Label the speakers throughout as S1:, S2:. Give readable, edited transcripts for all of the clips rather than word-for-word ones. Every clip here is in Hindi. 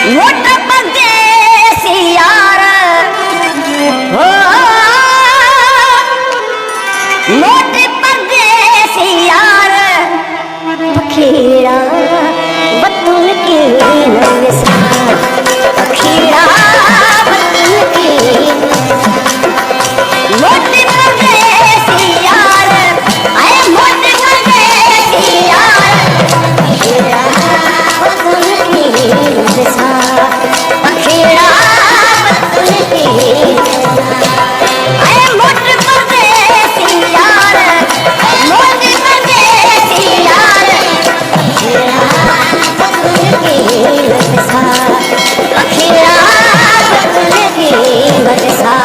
S1: मोट परदेसी यार हो, मोट परदेसी यार पखीड़ा बतुल के पखीड़ा बतुल के मोट परदेसी यार आए मोट परदेसी यार पखीड़ा बतुल के पखीड़ा बतुल के आए मोट परदेसी यार मोट परदेसी यार पखीड़ा बतुल के पखीड़ा बतुल के बरसा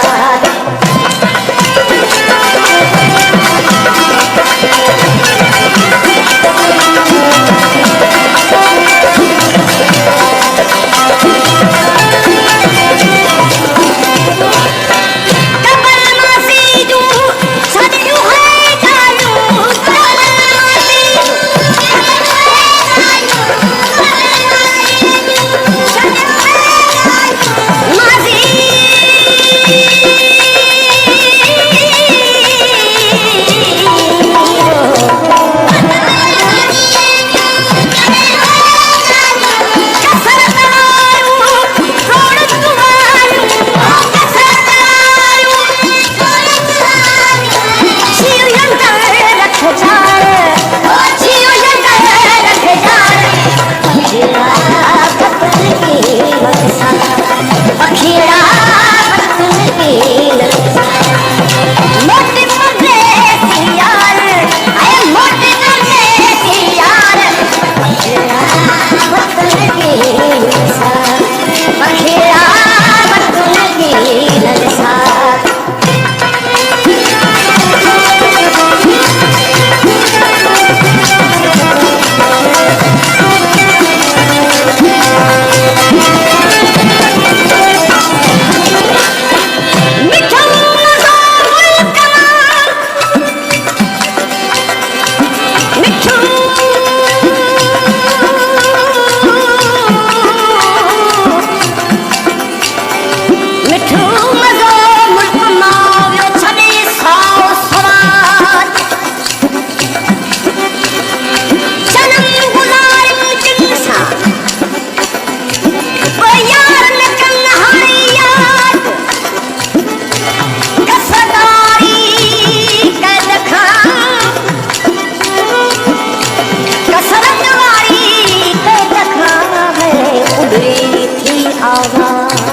S1: आवाज़